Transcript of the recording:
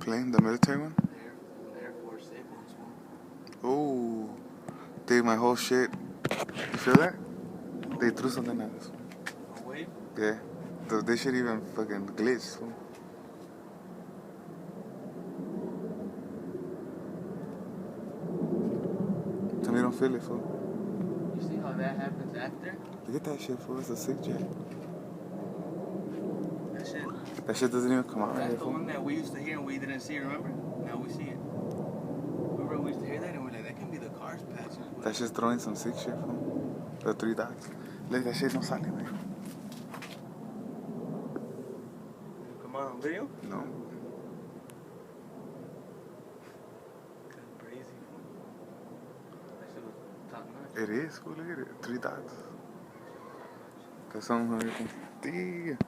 plane, the military one? Air Force Airplanes one. Oh, dude, my whole shit. You feel that? They threw something at us. A wave? Yeah. They should even fucking glitch. Fool. Tell me you don't feel it, fool. You see how that happens after? Look at that shit, fool. It's a sick jet. That shit doesn't even come out right That's here, the fool. one that we used to hear and we didn't see, remember? Now we see it. Remember we used to hear that and we're like, that can be the cars passing. That shit's throwing some sick shit, fool. The 3 dots. Look, that shit no sale, man. Come on video? No. That's crazy, fool. That shit was top notch. It is, fool. Look at it. 3 dots. That's something.